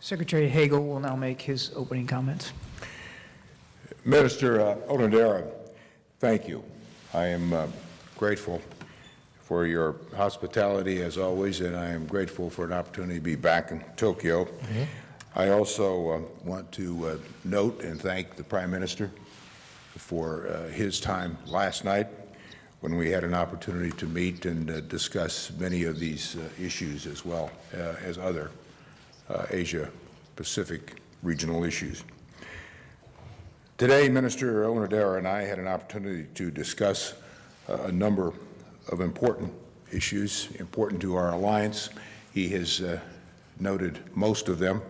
Secretary Hagel will now make his opening comments. Minister Onodera, thank you. I am grateful for your hospitality as always, and I am grateful for an opportunity to be back in Tokyo. I also want to note and thank the Prime Minister for his time last night when we had an opportunity to meet and discuss many of these issues as well as other Asia-Pacific regional issues. Today, Minister Onodera and I had an opportunity to discuss a number of important issues important to our alliance. He has noted most of them,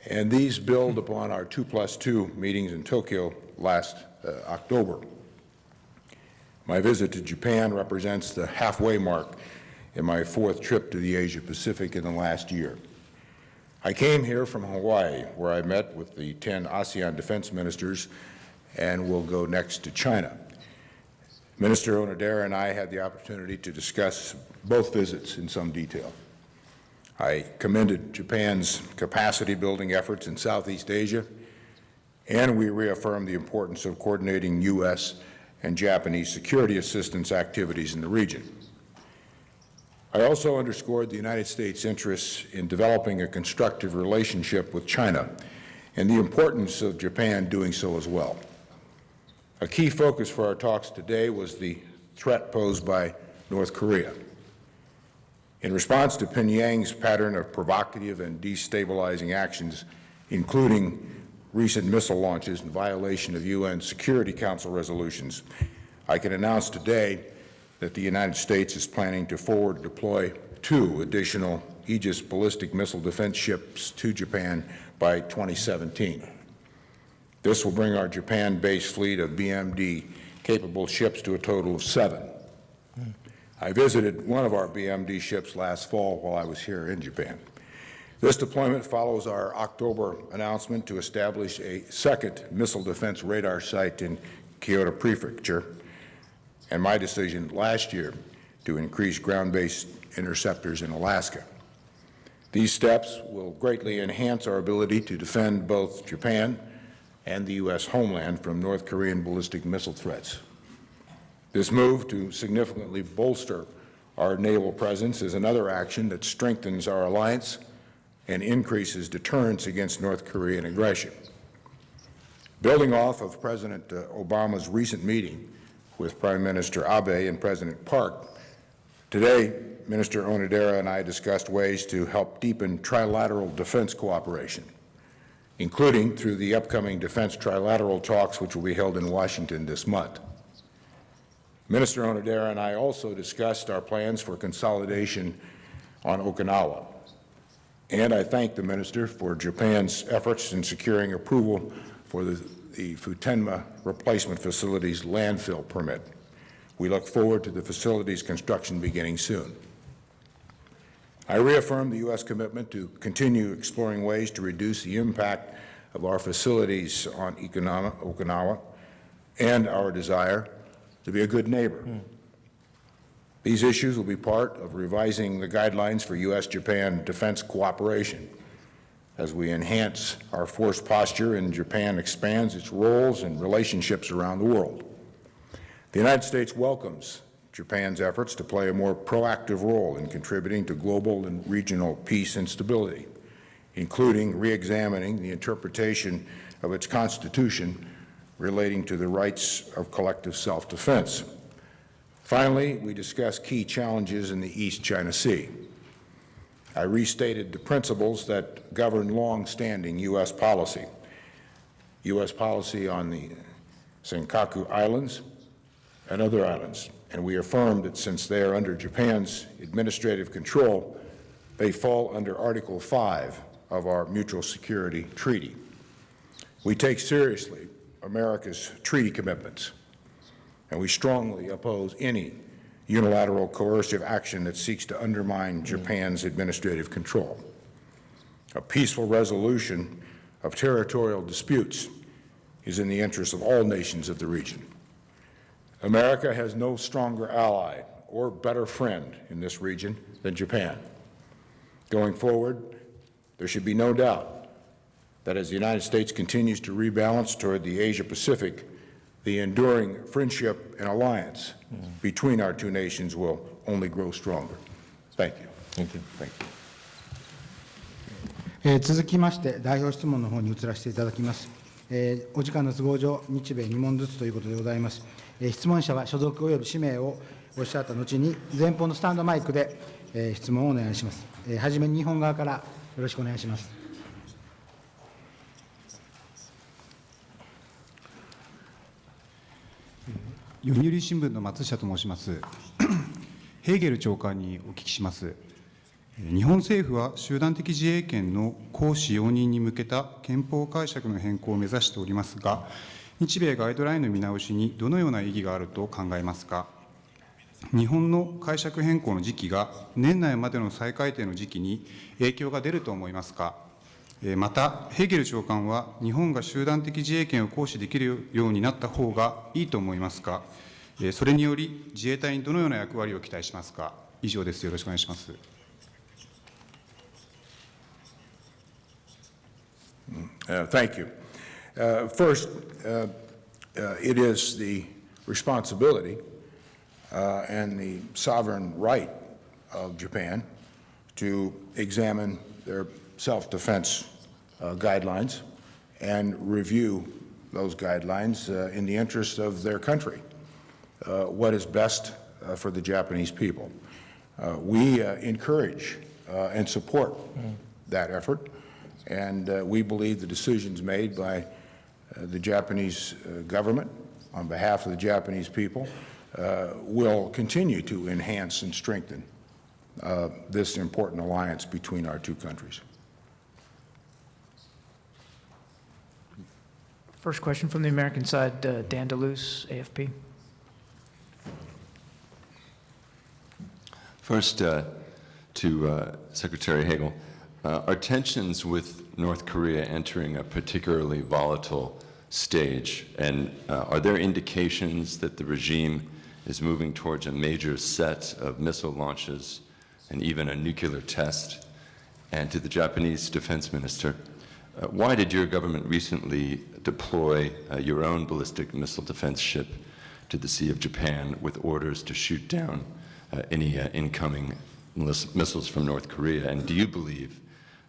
and these build upon our 2+2 meetings in Tokyo last October. My visit to Japan represents the halfway mark in my fourth trip to the Asia-Pacific in the last year. I came here from Hawaii, where I met with the 10 ASEAN defense ministers and will go next to China. Minister Onodera and I had the opportunity to discuss both visits in some detail. I commended Japan's capacity-building efforts in Southeast Asia, and we reaffirmed the importance of coordinating U.S. and Japanese security assistance activities in the region. I also underscored the United States' interests in developing a constructive relationship with China and the importance of Japan doing so as well. A key focus for our talks today was the threat posed by North Korea. In response to Pyongyang's pattern of provocative and destabilizing actions, including recent missile launches in violation of UN Security Council resolutions, I can announce today that the United States is planning to forward deploy 2 additional Aegis ballistic missile defense ships to Japan by 2017. This will bring our Japan-based fleet of BMD-capable ships to a total of 7. I visited one of our BMD ships last fall while I was here in Japan. This deployment follows our October announcement to establish a second missile defense radar site in Kyoto Prefecture, and my decision last year to increase ground-based interceptors in Alaska. These steps will greatly enhance our ability to defend both Japan and the U.S. homeland from North Korean ballistic missile threats. This move to significantly bolster our naval presence is another action that strengthens our alliance and increases deterrence against North Korean aggression. Building off of President Obama's recent meeting with Prime Minister Abe and President Park, today, Minister Onodera and I discussed ways to help deepen trilateral defense cooperation, including through the upcoming defense trilateral talks which will be held in Washington this month. Minister Onodera and I also discussed our plans for consolidation on Okinawa, and I thank the Minister for Japan's efforts in securing approval for the Futenma replacement facility's landfill permit. We look forward to the facility's construction beginning soon. I reaffirm the U.S. commitment to continue exploring ways to reduce the impact of our facilities on Okinawa and our desire to be a good neighbor. These issues will be part of revising the guidelines for U.S.-Japan defense cooperation as we enhance our force posture and Japan expands its roles and relationships around the world. The United States welcomes Japan's efforts to play a more proactive role in contributing to global and regional peace and stability, including re-examining the interpretation of its constitution relating to the rights of collective self-defense. Finally, we discussed key challenges in the East China Sea. I restated the principles that govern long-standing U.S. policy on the Senkaku Islands and other islands, and we affirmed that since they are under Japan's administrative control, they fall under Article 5 of our Mutual Security Treaty. We take seriously America's treaty commitments, and we strongly oppose any unilateral coercive action that seeks to undermine Japan's administrative control. A peaceful resolution of territorial disputes is in the interest of all nations of the region. America has no stronger ally or better friend in this region than Japan. Going forward, There should be no doubt that as the United States continues to rebalance toward the Asia-Pacific, the enduring friendship and alliance between our two nations will only grow stronger. Thank you. Thank you. Thank you. 続きまして、代表質問の方に移らせていただきます。お時間の都合上、日米2問ずつということでございます。質問者は所属及び氏名をおっしゃった後に、前方のスタンドマイクで、質問をお願いします。はじめに日本側からよろしくお願いします。読売新聞の松下と申します。ヘーゲル長官にお聞きします。日本政府は集団的自衛権の行使容認に向けた憲法解釈の変更を目指しておりますが、日米ガイドラインの見直しにどのような意義があると考えますか。日本の解釈変更の時期が年内までの再改定の時期に影響が出ると思いますか。また、ヘーゲル長官は日本が集団的自衛権を行使できるようになった方がいいと思いますか。それにより自衛隊にどのような役割を期待しますか。以上です。よろしくお願いします。Thank you. First, it is the responsibility and the sovereign right of Japan to examine their self-defense guidelines and review those guidelines in the interest of their country, what is best for the Japanese people. We encourage and support that effort. And we believe the decisions made by the Japanese government on behalf of the Japanese people will continue to enhance and strengthen this important alliance between our two countries. First question from the American side, Dan DeLuce, AFP. First, to Secretary Hagel, are tensions with North Korea entering a particularly volatile stage? And are there indications that the regime is moving towards a major set of missile launches and even a nuclear test? And to the Japanese defense minister, why did your government recently deploy your own ballistic missile defense ship to the Sea of Japan with orders to shoot down any incoming missiles from North Korea? And do you believe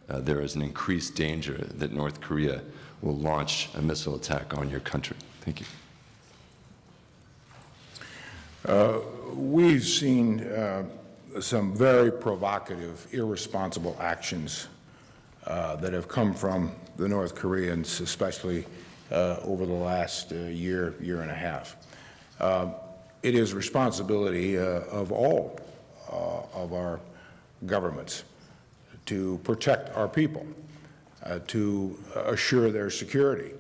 there is an increased danger that North Korea will launch a missile attack on your country? Thank you. We've seen some very provocative, irresponsible actions that have come from the North Koreans, especially over the last year and a half. It is responsibility of all of our governments to protect our people, to assure their security.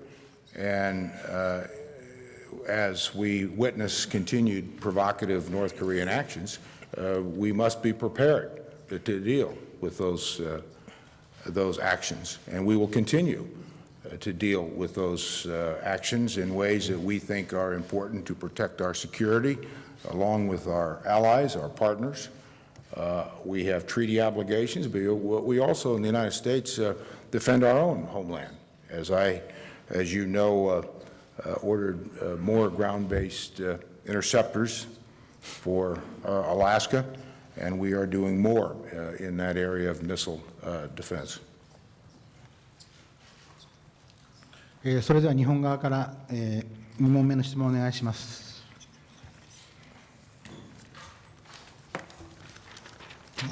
And as we witness continued provocative North Korean actions, we must be prepared to deal with those actions. And we will continue to deal with those actions in ways that we think are important to protect our security, along with our allies, our partners. We have treaty obligations, but we also in the United States defend our own homeland. As you know, ordered more ground-based interceptors for Alaska, and we are doing more in that area of missile defense. それでは日本側から2問目の質問をお願いします。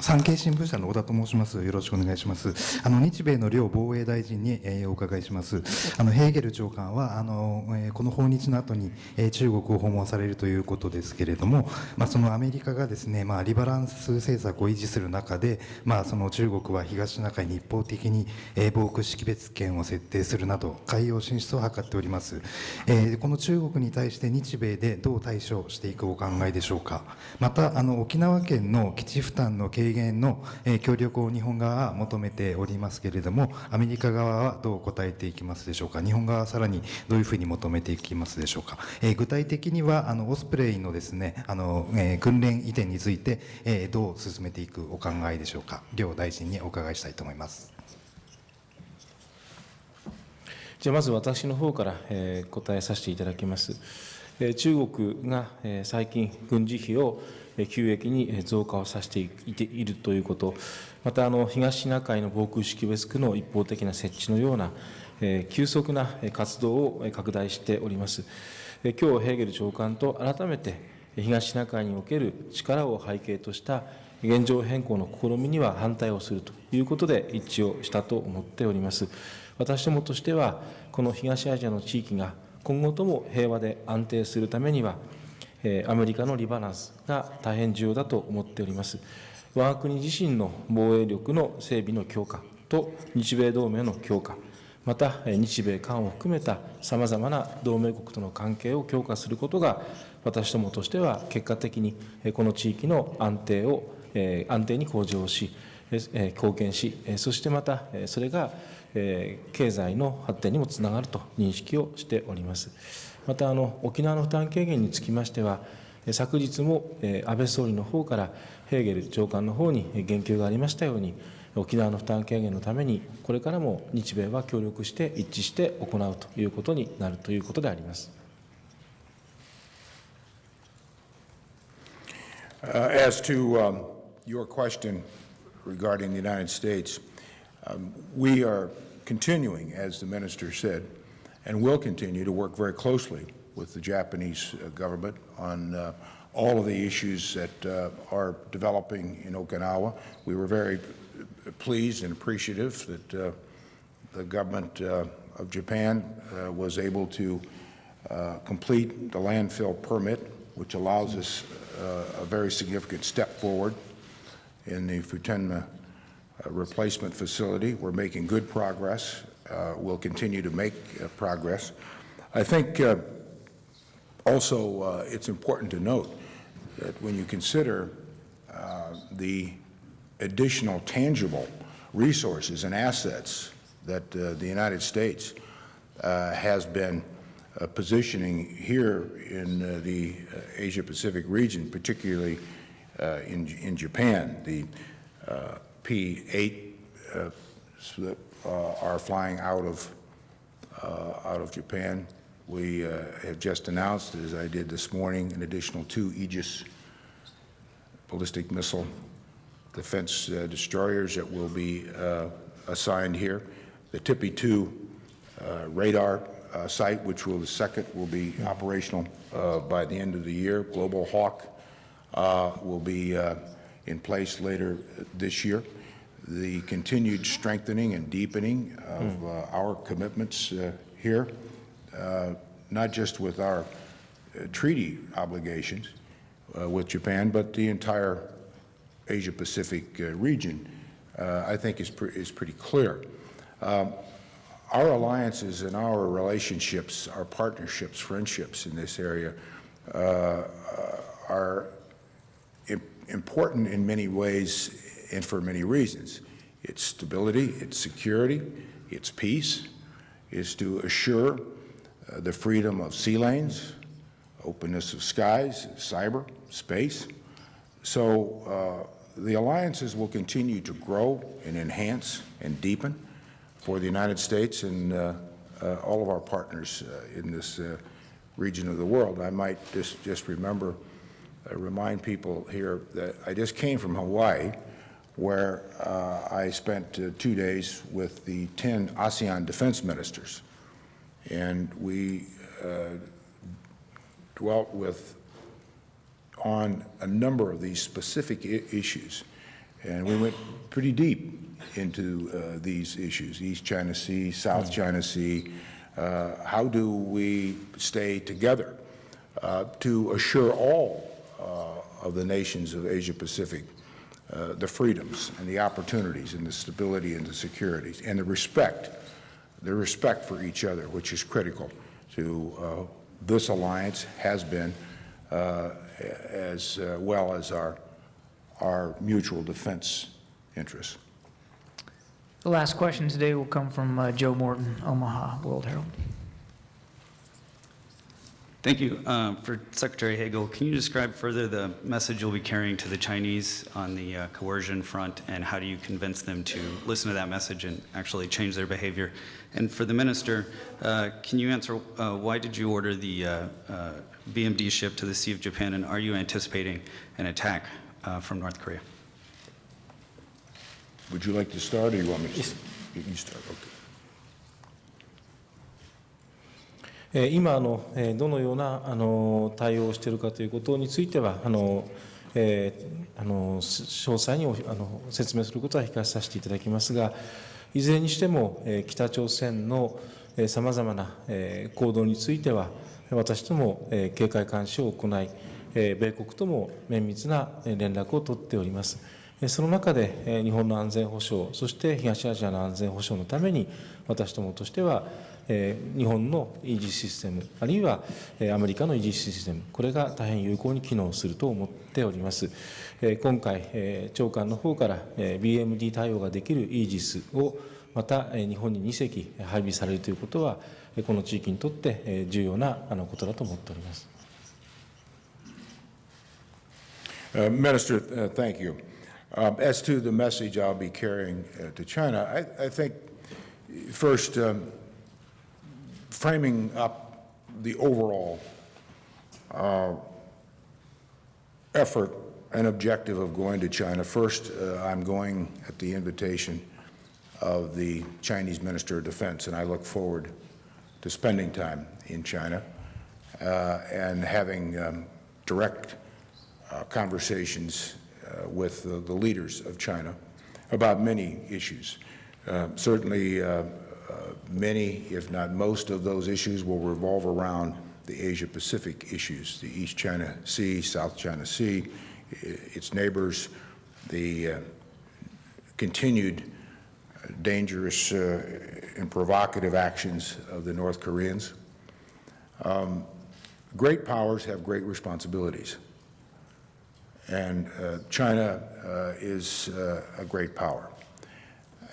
産経新聞社の小田と申します。よろしくお願いします。日米の両防衛大臣に、お伺いします。ヘーゲル長官はこの訪日の後に、中国を訪問されるということですけれども、そのアメリカがですね、リバランス政策を維持する中で、その中国は東シナ海に一方的に、防空識別圏を設定するなど海洋進出を図っております。この中国に対して日米でどう対処していくお考えでしょうか。また沖縄県の基地負担の軽減の協力を日本側は求めておりますけれども、アメリカ側はどう答えていきますでしょうか。日本側はさらにどういうふうに求めていきますでしょうか。具体的にはオスプレイのですね訓練移転についてどう進めていくお考えでしょうか。両大臣にお伺いしたいと思います。じゃあまず私の方から、答えさせていただきます。中国が、最近軍事費を急激に増加をさせているということ、また東シナ海の防空識別区の一方的な設置のような、急速な活動を拡大しております。今日ヘーゲル長官と改めて東シナ海における力を背景とした現状変更の試みには反対をするということで一致をしたと思っております。私どもとしては、この東アジアの地域が今後とも平和で安定するためには、アメリカのリバランスが大変重要だと思っております。我が国自身の防衛力の整備の強化と日米同盟の強化、また日米韓を含めたさまざまな同盟国との関係を強化することが、私どもとしては結果的にこの地域の安定に向上し、貢献し、そしてまたそれが経済の発展にもつながると認識をしております。また沖縄の負担軽減につきましては、昨日も安倍総理の方からヘーゲル長官の方に言及がありましたように、沖縄の負担軽減のためにこれからも日米は協力して一致して行うということになるということであります。As to your question regarding the United States, we are continuing, as the minister said, and will continue to work very closely with the Japanese government on all of the issues that are developing in Okinawa. We were very pleased and appreciative that the government of Japan was able to complete the landfill permit, which allows us a very significant step forward in the Futenma replacement facility. We're making good progress. We'll continue to make progress. I think also it's important to note that when you consider the additional tangible resources and assets that the United States has been positioning here in the Asia-Pacific region, particularly in Japan, the P-8 that are flying out of Japan. We have just announced, as I did this morning, an additional 2 Aegis ballistic missile defense destroyers that will be assigned here. The Tippy-2 radar site, which will, the second, will be operational by the end of the year. Global Hawk will be in place later this year. The continued strengthening and deepening of our commitments here, not just with our treaty obligations with Japan, but the entire Asia-Pacific region, I think is pretty clear. Our alliances and our relationships, our partnerships, friendships in this area are important in many ways and for many reasons. Its stability, its security, its peace is to assure the freedom of sea lanes, openness of skies, cyber, space. So the alliances will continue to grow and enhance and deepen for the United States and all of our partners in this region of the world. I might just remind people here that I just came from Hawaii, where I spent 2 days with the 10 ASEAN defense ministers, and we dwelt on a number of these specific issues, and we went pretty deep into these issues: East China Sea, South China Sea. How do we stay together to assure all of the nations of Asia-Pacific the freedoms and the opportunities and the stability and the securities and the respect for each other, which is critical to this alliance, has been, as well as our mutual defense interests. The last question today will come from Joe Morton, Omaha World Herald. Thank you. For Secretary Hagel, can you describe further the message you'll be carrying to the Chinese on the coercion front, and how do you convince them to listen to that message and actually change their behavior? And for the Minister, can you answer why did you order the BMD ship to the Sea of Japan, and are you anticipating an attack from North Korea? Would you like to start, or you want me to? You start, okay. 今どのような対応をしているかということについては詳細に説明することは控えさせていただきますが、いずれにしても北朝鮮のさまざまな行動については私ども警戒監視を行い、米国とも綿密な連絡を取っております。その中で日本の安全保障、そして東アジアの安全保障のために私どもとしては日本のイージスシステム、あるいはアメリカのイージスシステム、これが大変有効に機能すると思っております。今回、長官の方から BMD 対応ができるイージスをまた日本に2隻配備されるということは、この地域にとって重要なことだと思っております。Minister, thank you. As to the message I'll be carrying to China, I think first framing up the overall effort and objective of going to China. First, I'm going at the invitation of the Chinese Minister of Defense, and I look forward to spending time in China and having direct conversations with the leaders of China about many issues. Certainly, many, if not most, of those issues will revolve around the Asia-Pacific issues, the East China Sea, South China Sea, its neighbors, the continued dangerous and provocative actions of the North Koreans. Great powers have great responsibilities. And China is a great power.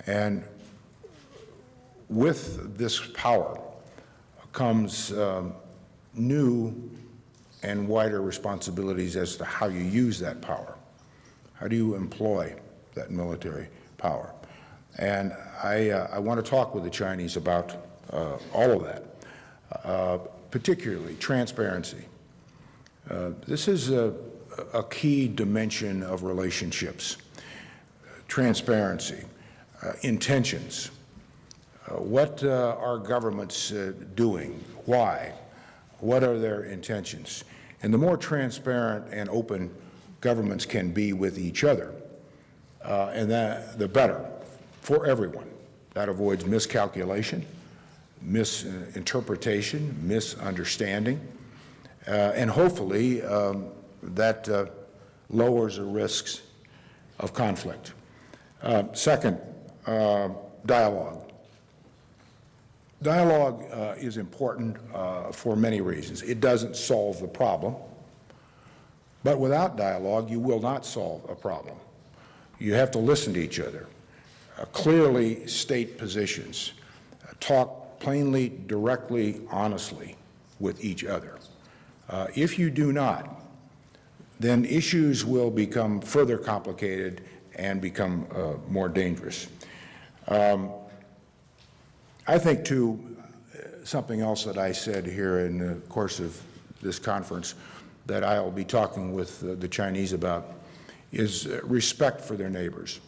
And with this power comes new and wider responsibilities as to how you use that power. How do you employ that military power? And I want to talk with the Chinese about all of that, particularly transparency. This is a key dimension of relationships. Transparency, intentions. What are governments doing? Why? What are their intentions? And the more transparent and open governments can be with each other, and that, the better for everyone. That avoids miscalculation, misinterpretation, misunderstanding, and hopefully that lowers the risks of conflict. Second, dialogue. Dialogue is important for many reasons. It doesn't solve the problem, but without dialogue, you will not solve a problem. You have to listen to each other, clearly state positions, talk plainly, directly, honestly with each other. If you do not, then issues will become further complicated and become more dangerous. I think, too, something else that I said here in the course of this conference that I'll be talking with the Chinese about is respect for their neighbors.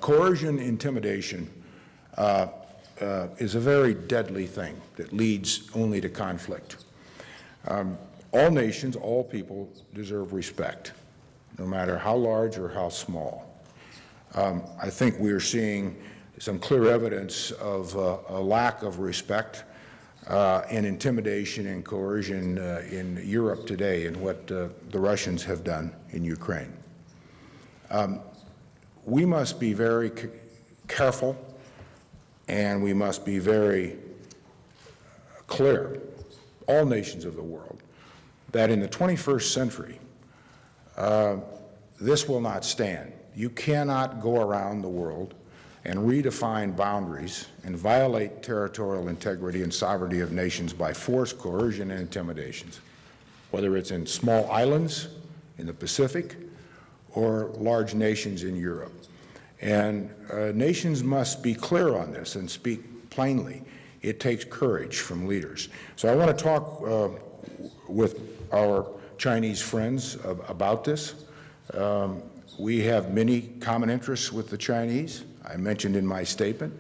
Coercion, intimidation is a very deadly thing that leads only to conflict. All nations, all people deserve respect, no matter how large or how small. I think we are seeing some clear evidence of a lack of respect and intimidation and coercion in Europe today in what the Russians have done in Ukraine. We must be very careful, and we must be very clear, all nations of the world, that in the 21st century, this will not stand. You cannot go around the world and redefine boundaries and violate territorial integrity and sovereignty of nations by force, coercion, and intimidations, whether it's in small islands in the Pacific or large nations in Europe. And nations must be clear on this and speak plainly. It takes courage from leaders. So I want to talk with our Chinese friends about this. We have many common interests with the Chinese. I mentioned in my statement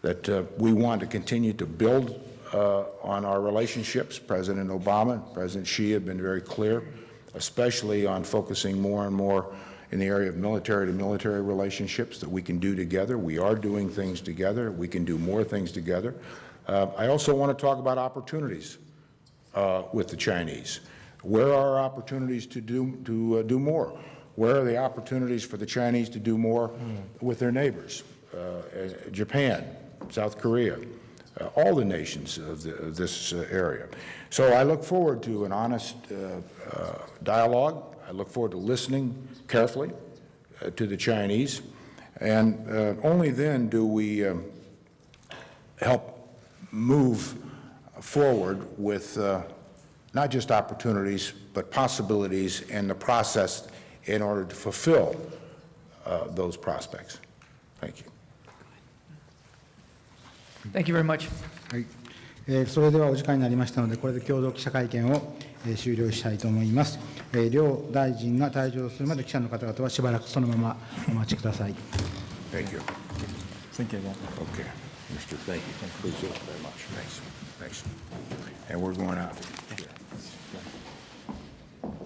that we want to continue to build on our relationships. President Obama and President Xi have been very clear, especially on focusing more and more in the area of military-to-military relationships that we can do together. We are doing things together. We can do more things together. I also want to talk about opportunities with the Chinese. Where are opportunities to do more? Where are the opportunities for the Chinese to do more with their neighbors? Japan, South Korea, all the nations of this area. So I look forward to an honest dialogue. I look forward to listening carefully to the Chinese. And only then do we help move forward with not just opportunities, but possibilities and the process in order to fulfill those prospects. Thank you. Thank you very much. はい、それではお時間になりましたので、これで共同記者会見を、終了したいと思います。両大臣が退場するまで記者の方々はしばらくそのままお待ちください。Thank you. Thank you again. Okay. Mr. Thank you. Please do it very much. Thanks. Thanks. And we're going out.